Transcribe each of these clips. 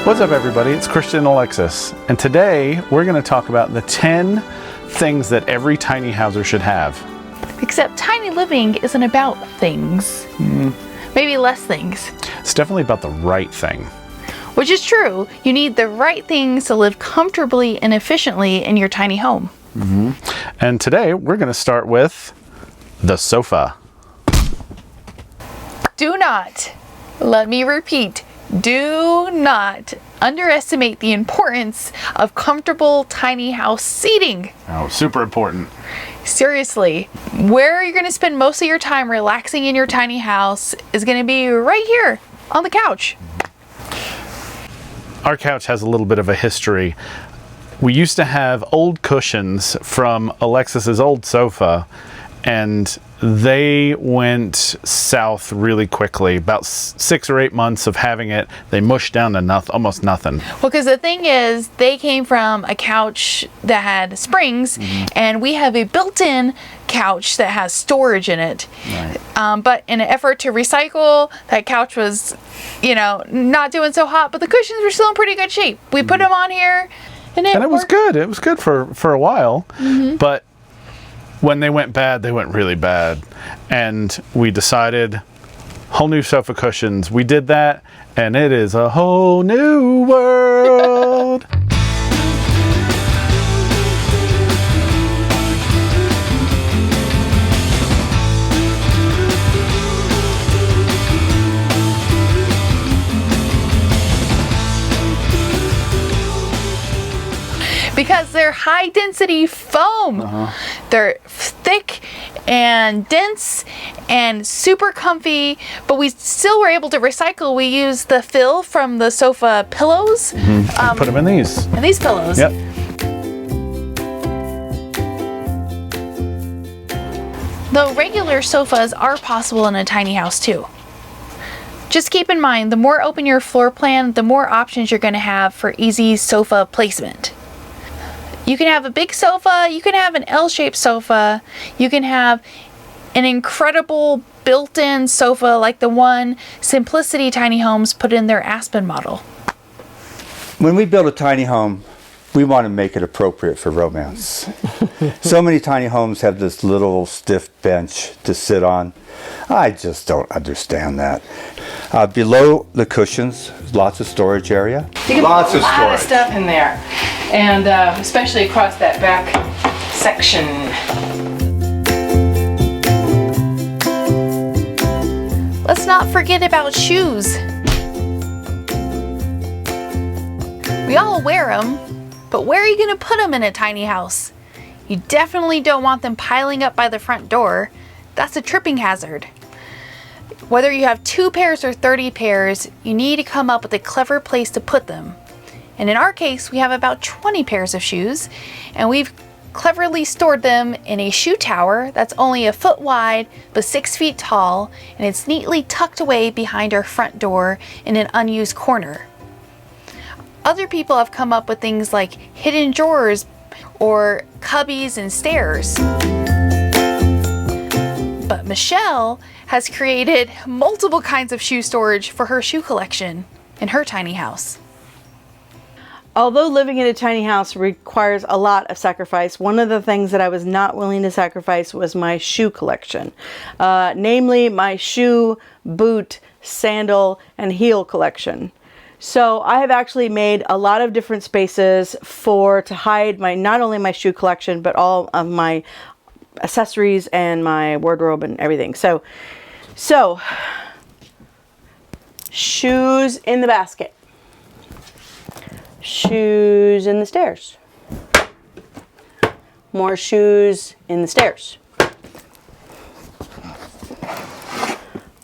What's up, everybody? It's Christian and Alexis, and today we're going to talk about the 10 things that every tiny houser should have. Except tiny living isn't about things. Maybe less things. It's definitely about the right thing. Which is true. You need the right things to live comfortably and efficiently in your tiny home. And today we're going to start with the sofa. Do not, let me repeat, do not underestimate the importance of comfortable tiny house seating. Oh, super important. Seriously, where you're going to spend most of your time relaxing in your tiny house is going to be right here on the couch. Our couch has a little bit of a history. We used to have old cushions from Alexis's old sofa, and they went south really quickly. About 6 or 8 months of having it, they mushed down to almost nothing. Well, because the thing is, they came from a couch that had springs, and we have a built-in couch that has storage in it. Right. But in an effort to recycle, that couch was, not doing so hot, but the cushions were still in pretty good shape. We put them on here, and it was good. It was good for a while, but when they went bad, they went really bad. And we decided, whole new sofa cushions. We did that, and it is a whole new world. Because they're high density foam. They're thick and dense and super comfy, but we still were able to recycle. We used the fill from the sofa pillows. Put them in these. And these pillows. Yep. Though regular sofas are possible in a tiny house too. Just keep in mind, the more open your floor plan, the more options you're going to have for easy sofa placement. You can have a big sofa, you can have an L-shaped sofa, you can have an incredible built-in sofa like the one Simplicity Tiny Homes put in their Aspen model. When we build a tiny home, we want to make it appropriate for romance. So many tiny homes have this little stiff bench to sit on. I just don't understand that. Below the cushions, lots of storage area. You can Lots put of a lot storage. of stuff in there, and especially across that back section. Let's not forget about shoes. We all wear them, but where are you going to put them in a tiny house? You definitely don't want them piling up by the front door. That's a tripping hazard. Whether you have 2 pairs or 30 pairs, you need to come up with a clever place to put them. And in our case, we have about 20 pairs of shoes, and we've cleverly stored them in a shoe tower that's only a foot wide but 6 feet tall, and it's neatly tucked away behind our front door in an unused corner. Other people have come up with things like hidden drawers or cubbies and stairs. But Michelle has created multiple kinds of shoe storage for her shoe collection in her tiny house. Although living in a tiny house requires a lot of sacrifice, one of the things that I was not willing to sacrifice was my shoe collection. Namely, my shoe, boot, sandal, and heel collection. So I have actually made a lot of different spaces to hide not only my shoe collection, but all of my accessories and my wardrobe and everything. So shoes in the basket. Shoes in the stairs. More shoes in the stairs.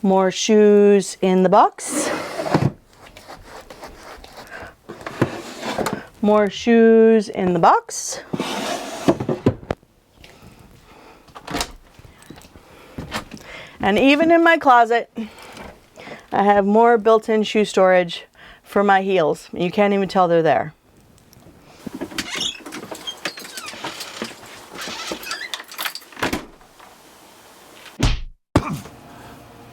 More shoes in the box. More shoes in the box. And even in my closet, I have more built-in shoe storage for my heels. You can't even tell they're there.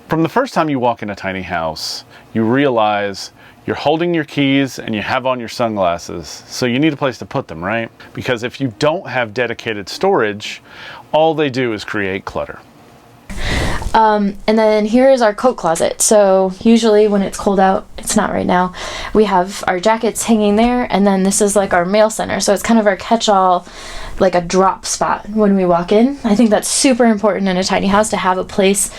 From the first time you walk in a tiny house, you realize You're holding your keys and you have on your sunglasses, so you need a place to put them, right? Because if you don't have dedicated storage, all they do is create clutter. And then here is our coat closet. So usually when it's cold out, it's not right now, we have our jackets hanging there, and then this is like our mail center. So it's kind of our catch-all, like a drop spot when we walk in. I think that's super important in a tiny house to have a place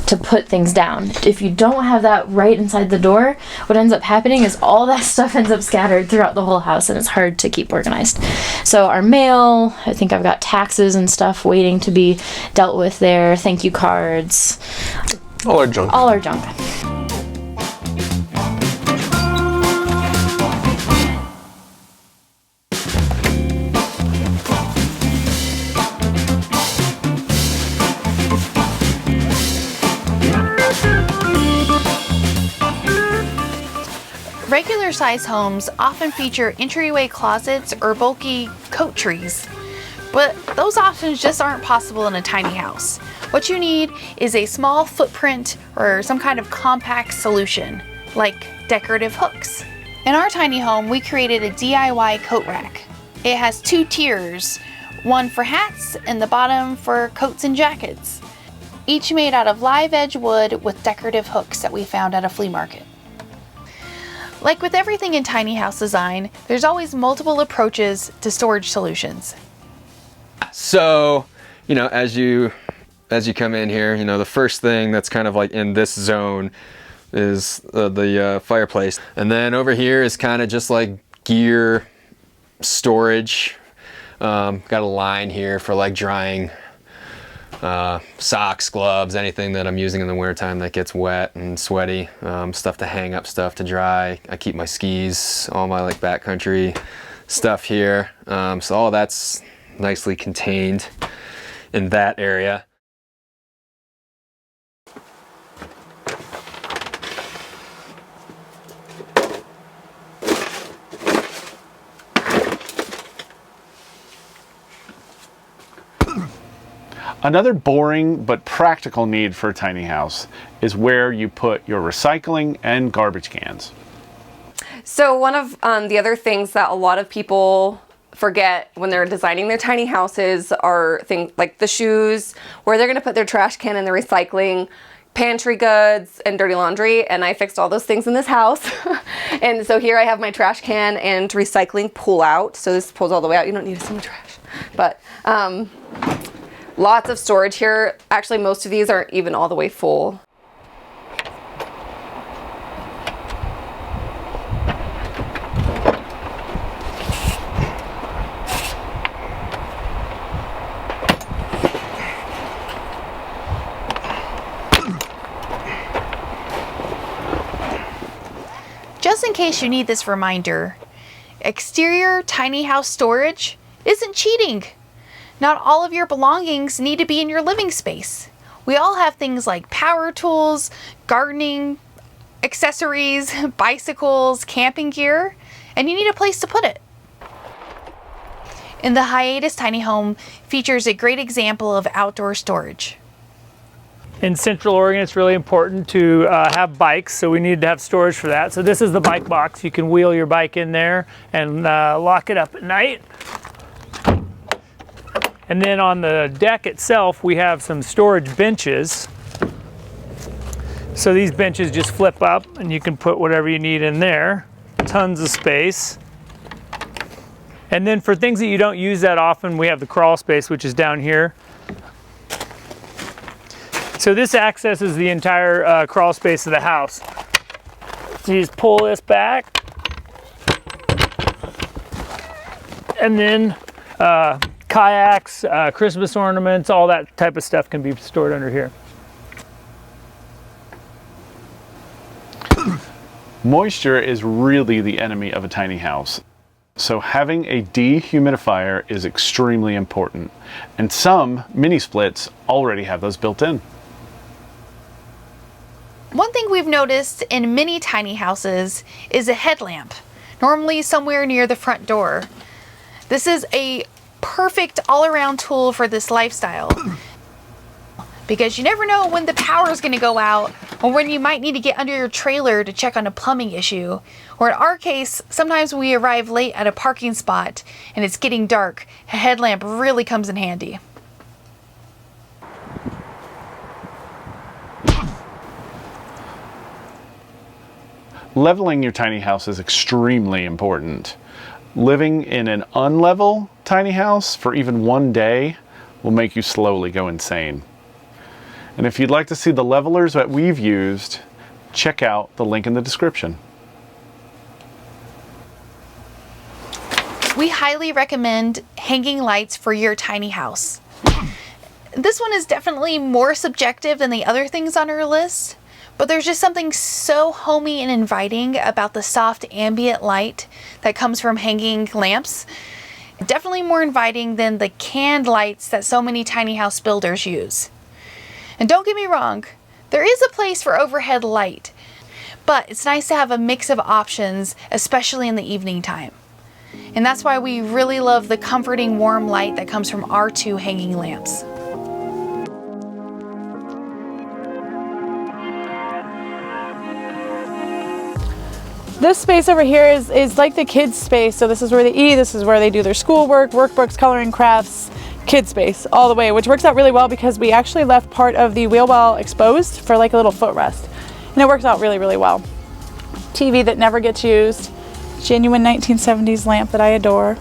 to put things down. If you don't have that right inside the door, what ends up happening is all that stuff ends up scattered throughout the whole house, and it's hard to keep organized. So our mail, I think I've got taxes and stuff waiting to be dealt with there, thank you cards. All our junk. All our junk. Regular size homes often feature entryway closets or bulky coat trees, but those options just aren't possible in a tiny house. What you need is a small footprint or some kind of compact solution, like decorative hooks. In our tiny home, we created a DIY coat rack. It has 2 tiers, one for hats and the bottom for coats and jackets, each made out of live edge wood with decorative hooks that we found at a flea market. Like with everything in tiny house design, there's always multiple approaches to storage solutions. So, you know, as you come in here, you know, the first thing that's kind of like in this zone is the fireplace. And then over here is kind of just like gear storage. Got a line here for like drying socks, gloves, anything that I'm using in the wintertime that gets wet and sweaty. Stuff to hang up, stuff to dry. I keep my skis, all my like backcountry stuff here. So all that's nicely contained in that area. Another boring but practical need for a tiny house is where you put your recycling and garbage cans. So one of the other things that a lot of people forget when they're designing their tiny houses are things like the shoes, where they're going to put their trash can and the recycling, pantry goods, and dirty laundry, and I fixed all those things in this house. And so here I have my trash can and recycling pull out. So this pulls all the way out. You don't need to see my trash. But lots of storage here. Actually, most of these aren't even all the way full. Just in case you need this reminder, exterior tiny house storage isn't cheating. Not all of your belongings need to be in your living space. We all have things like power tools, gardening, accessories, bicycles, camping gear, and you need a place to put it. And the Hiatus Tiny Home features a great example of outdoor storage. In Central Oregon, it's really important to have bikes, so we need to have storage for that. So this is the bike box. You can wheel your bike in there and lock it up at night. And then on the deck itself, we have some storage benches. So these benches just flip up and you can put whatever you need in there. Tons of space. And then for things that you don't use that often, we have the crawl space, which is down here. So this accesses the entire crawl space of the house. So you just pull this back. And then kayaks, Christmas ornaments, all that type of stuff can be stored under here. Moisture is really the enemy of a tiny house. So having a dehumidifier is extremely important. And some mini splits already have those built in. One thing we've noticed in many tiny houses is a headlamp, normally somewhere near the front door. This is a perfect all-around tool for this lifestyle. because you never know when the power is going to go out or when you might need to get under your trailer to check on a plumbing issue. Or in our case, sometimes when we arrive late at a parking spot and it's getting dark, a headlamp really comes in handy. Leveling your tiny house is extremely important. Living in an unlevel tiny house for even one day will make you slowly go insane. And if you'd like to see the levelers that we've used, check out the link in the description. We highly recommend hanging lights for your tiny house. This one is definitely more subjective than the other things on our list, but there's just something so homey and inviting about the soft ambient light that comes from hanging lamps. Definitely more inviting than the canned lights that so many tiny house builders use. And don't get me wrong, there is a place for overhead light, but it's nice to have a mix of options, especially in the evening time. And that's why we really love the comforting warm light that comes from our two hanging lamps. This space over here is like the kids' space. So this is where they eat, this is where they do their schoolwork, workbooks, coloring, crafts, kids' space all the way, which works out really well because we actually left part of the wheel well exposed for like a little footrest. And it works out really, really well. TV that never gets used. Genuine 1970s lamp that I adore.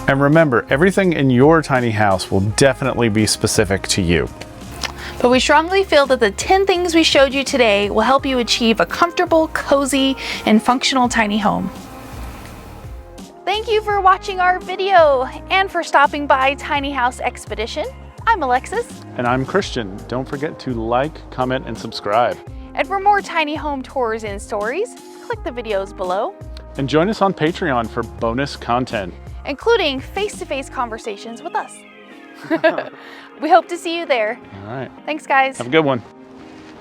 And remember, everything in your tiny house will definitely be specific to you. But we strongly feel that the 10 things we showed you today will help you achieve a comfortable, cozy, and functional tiny home. Thank you for watching our video and for stopping by Tiny House Expedition. I'm Alexis. And I'm Christian. Don't forget to like, comment, and subscribe. And for more tiny home tours and stories, click the videos below. And join us on Patreon for bonus content, including face-to-face conversations with us. We hope to see you there. All right. Thanks, guys. Have a good one.